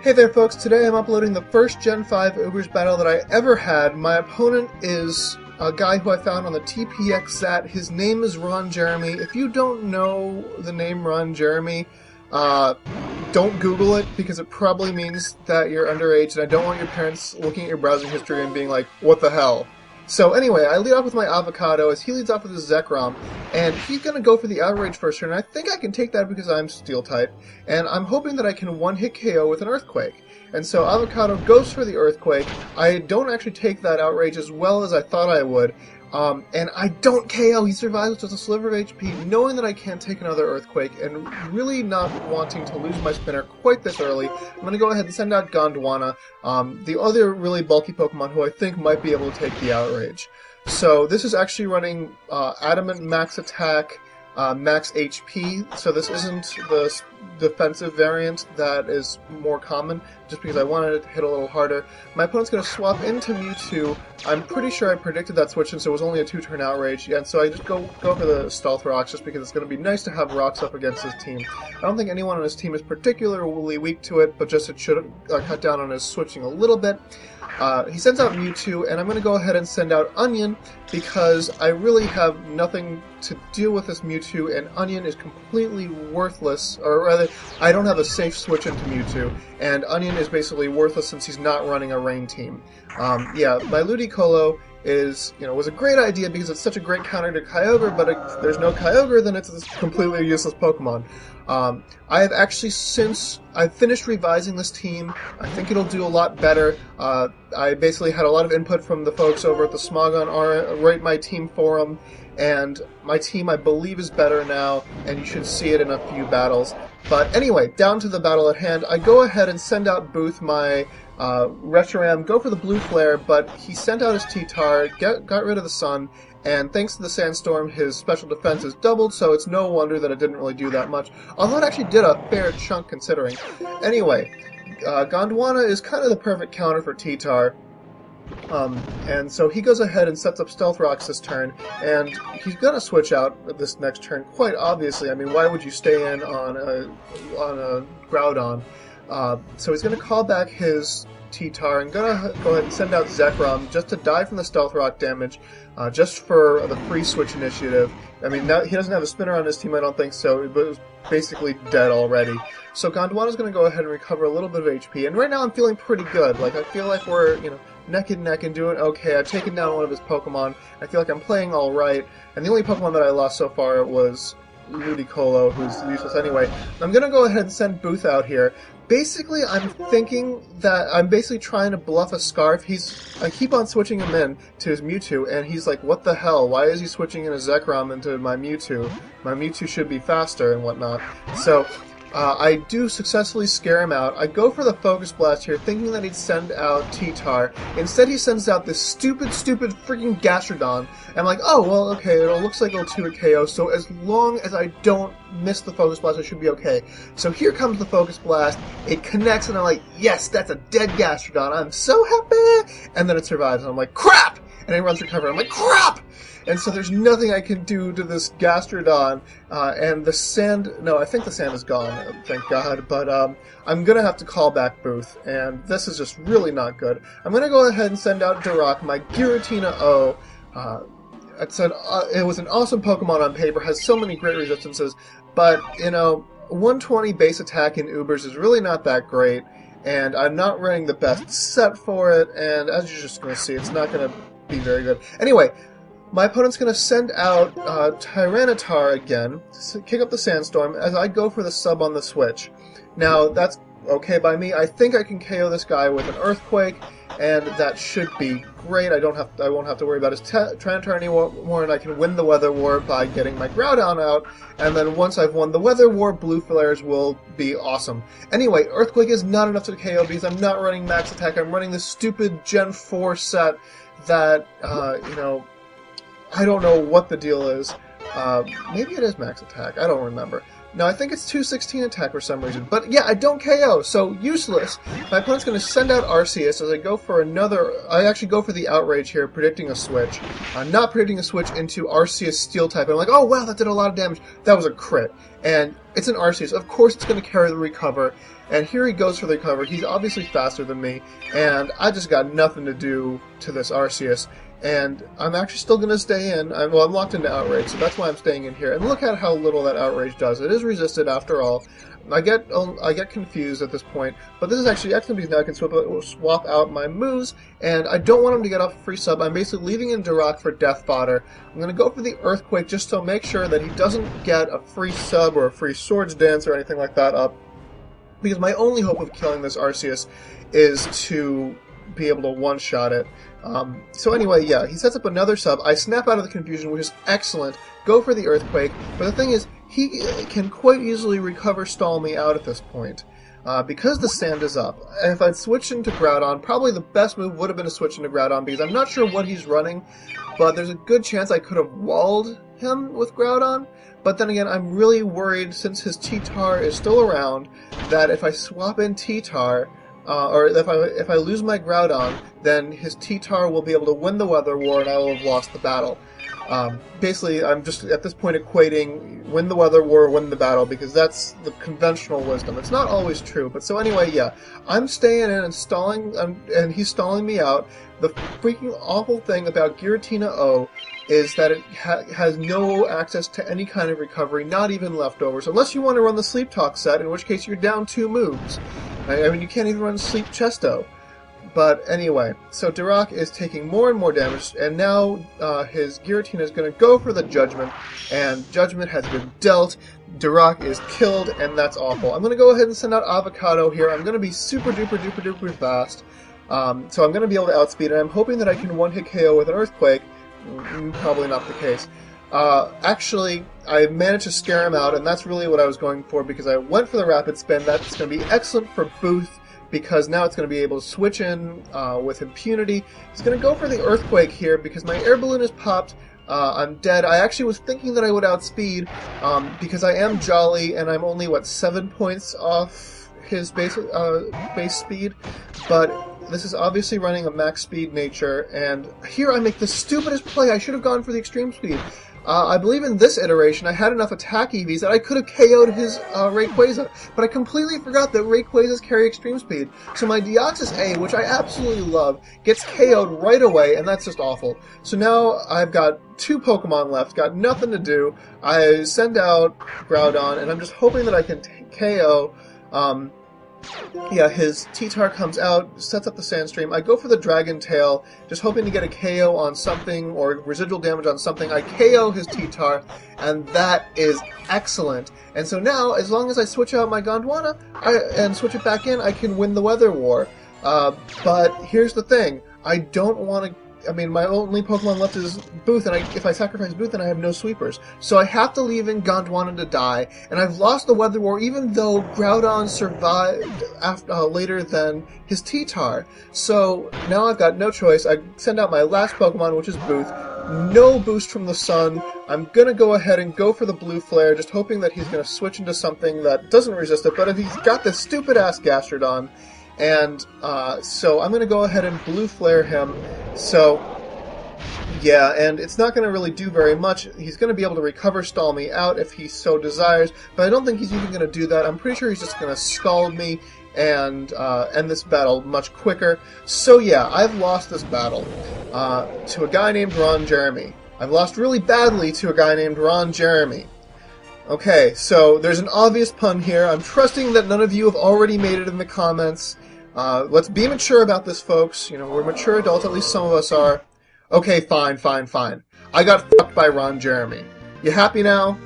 Hey there folks, today I'm uploading the first Gen 5 Ubers battle that I ever had. My opponent is a guy who I found on the TPXZat. His name is Ron Jeremy. If you don't know the name Ron Jeremy, don't Google it, because it probably means that you're underage, and I don't want your parents looking at your browsing history and being like, what the hell? So anyway, I lead off with my avocado as he leads off with his Zekrom, and he's going to go for the outrage first turn, and I think I can take that because I'm steel type, and I'm hoping that I can one-hit KO with an earthquake. And so avocado goes for the earthquake. I don't actually take that outrage as well as I thought I would, and I don't KO. He survives with just a sliver of HP, knowing that I can't take another earthquake, and really not wanting to lose my spinner quite this early. I'm going to go ahead and send out Gondwana, the other really bulky Pokemon who I think might be able to take the outrage. So this is actually running Adamant Max Attack, Max HP, so this isn't the defensive variant that is more common, just because I wanted it to hit a little harder. My opponent's going to swap into Mewtwo. I'm pretty sure I predicted that switch, and so it was only a 2-turn outrage, and so I just go for the Stealth Rocks, just because it's going to be nice to have Rocks up against his team. I don't think anyone on his team is particularly weak to it, but just it should cut down on his switching a little bit. He sends out Mewtwo, and I'm going to go ahead and send out Onion, because I really have nothing to deal with this Mewtwo, and Onion is completely worthless, or rather, I don't have a safe switch into Mewtwo, and Onion is basically worthless since he's not running a rain team. Yeah, my Ludicolo was a great idea because it's such a great counter to Kyogre, but if there's no Kyogre, then it's a completely useless Pokemon. I have actually, since I've finished revising this team, I think it'll do a lot better. I basically had a lot of input from the folks over at the Smogon Rate My Team forum, and my team, I believe, is better now, and you should see it in a few battles. But anyway, down to the battle at hand, I go ahead and send out Booth, my Reshiram, go for the Blue Flare, but he sent out his T-Tar, got rid of the Sun, and thanks to the Sandstorm, his special defense is doubled, so it's no wonder that it didn't really do that much, although it actually did a fair chunk considering. Anyway, Gondwana is kind of the perfect counter for T-Tar, and so he goes ahead and sets up Stealth Rocks this turn, and he's going to switch out this next turn, quite obviously. I mean, why would you stay in on a Groudon? So he's going to call back his T-Tar and going to go ahead and send out Zekrom just to die from the Stealth Rock damage, just for the free switch initiative. I mean, now he doesn't have a spinner on his team, I don't think, so it was basically dead already. So Gondwana's going to go ahead and recover a little bit of HP, and right now I'm feeling pretty good. Like, I feel like we're, neck and neck and doing okay. I've taken down one of his Pokemon. I feel like I'm playing alright, and the only Pokemon that I lost so far was Ludicolo, who's useless anyway. I'm going to go ahead and send Booth out here. Basically, I'm thinking that I'm basically trying to bluff a Scarf. I keep on switching him in to his Mewtwo, and he's like, what the hell? Why is he switching in a Zekrom into my Mewtwo? My Mewtwo should be faster and whatnot. So, I do successfully scare him out. I go for the Focus Blast here, thinking that he'd send out T-Tar. Instead, he sends out this stupid freaking Gastrodon. And I'm like, oh, well, okay, it looks like it'll 2-hit KO, so as long as I don't miss the Focus Blast, I should be okay. So here comes the Focus Blast. It connects, and I'm like, yes, that's a dead Gastrodon. I'm so happy! And then it survives, and I'm like, crap! And it runs recover. I'm like, crap! And so there's nothing I can do to this Gastrodon, and the sand, no, I think the sand is gone, thank God, but I'm going to have to call back Booth, and this is just really not good. I'm going to go ahead and send out Duroc, my Giratina O. It was an awesome Pokemon on paper, has so many great resistances, but, 120 base attack in Ubers is really not that great, and I'm not running the best set for it, and as you're just going to see, it's not going to be very good. Anyway, my opponent's going to send out Tyranitar again, to kick up the Sandstorm, as I go for the sub on the switch. Now, that's okay by me. I think I can KO this guy with an Earthquake, and that should be great. I won't have to worry about his Tyranitar anymore, and I can win the Weather War by getting my Groudon out, and then once I've won the Weather War, Blue Flares will be awesome. Anyway, Earthquake is not enough to KO because I'm not running Max Attack. I'm running this stupid Gen 4 set that, I don't know what the deal is. Maybe it is Max Attack. I don't remember. No, I think it's 216 attack for some reason. But yeah, I don't KO, so useless. My opponent's going to send out Arceus as I go for another... I actually go for the Outrage here, predicting a switch. Not predicting a switch into Arceus Steel type. And I'm like, oh wow, that did a lot of damage. That was a crit. And it's an Arceus. Of course it's going to carry the Recover. And here he goes for the Recover. He's obviously faster than me. And I just got nothing to do to this Arceus. And I'm actually still going to stay in. I'm locked into Outrage, so that's why I'm staying in here. And look at how little that Outrage does. It is resisted after all. I get confused at this point, but this is actually excellent because now I can swap out my moves, and I don't want him to get off a free sub. I'm basically leaving in Duroc for Death Fodder. I'm going to go for the Earthquake just to make sure that he doesn't get a free sub or a free Swords Dance or anything like that up, because my only hope of killing this Arceus is to be able to one-shot it. So anyway, yeah, he sets up another sub. I snap out of the confusion, which is excellent. Go for the Earthquake, but the thing is, he can quite easily recover stall me out at this point. Because the sand is up. If I'd switched into Groudon, probably the best move would have been to switch into Groudon, because I'm not sure what he's running, but there's a good chance I could have walled him with Groudon. But then again, I'm really worried, since his T-Tar is still around, that if I swap in T-Tar, or if I lose my Groudon, then his T-Tar will be able to win the Weather War and I will have lost the battle. Basically, I'm just at this point equating win the Weather War, win the battle, because that's the conventional wisdom. It's not always true, but so anyway, yeah. I'm staying in and stalling, and he's stalling me out. The freaking awful thing about Giratina O is that it has no access to any kind of recovery, not even leftovers, unless you want to run the Sleep Talk set, in which case you're down 2 moves. I mean, you can't even run Sleep Chesto. But anyway, so Duroc is taking more and more damage, and now his Giratina is going to go for the Judgment, and Judgment has been dealt. Duroc is killed, and that's awful. I'm going to go ahead and send out Avocado here. I'm going to be super duper duper duper fast, so I'm going to be able to outspeed it. I'm hoping that I can one-hit KO with an Earthquake. Probably not the case. Actually, I managed to scare him out, and that's really what I was going for, because I went for the Rapid Spin. That's going to be excellent for Booth, because now it's going to be able to switch in with impunity. He's going to go for the Earthquake here, because my Air Balloon is popped. I'm dead. I actually was thinking that I would outspeed, because I am Jolly, and I'm only, 7 points off his base speed, but this is obviously running a max speed nature, and here I make the stupidest play. I should have gone for the extreme speed. I believe in this iteration I had enough attack EVs that I could have KO'd his Rayquaza, but I completely forgot that Rayquazas carry extreme speed. So my Deoxys A, which I absolutely love, gets KO'd right away, and that's just awful. So now I've got 2 Pokemon left, got nothing to do. I send out Groudon, and I'm just hoping that I can KO. Yeah, his T-Tar comes out, sets up the Sandstream. I go for the Dragon Tail, just hoping to get a KO on something, or residual damage on something. I KO his T-Tar, and that is excellent. And so now, as long as I switch out my Gondwana and switch it back in, I can win the Weather War. But here's the thing. I don't want to... I mean, my only Pokemon left is Booth, and if I sacrifice Booth, then I have no sweepers. So I have to leave in Gondwana to die, and I've lost the Weather War, even though Groudon survived later than his T-Tar. So now I've got no choice. I send out my last Pokemon, which is Booth. No boost from the sun. I'm going to go ahead and go for the Blue Flare, just hoping that he's going to switch into something that doesn't resist it, but if he's got this stupid-ass Gastrodon, and so I'm going to go ahead and Blue Flare him. So, yeah, and it's not going to really do very much. He's going to be able to recover stall me out if he so desires, but I don't think he's even going to do that. I'm pretty sure he's just going to scald me and end this battle much quicker. So yeah, I've lost this battle to a guy named Ron Jeremy. I've lost really badly to a guy named Ron Jeremy. Okay, so there's an obvious pun here. I'm trusting that none of you have already made it in the comments. Let's be mature about this, folks. You know, we're mature adults, at least some of us are. Okay, fine. I got fucked by Ron Jeremy. You happy now?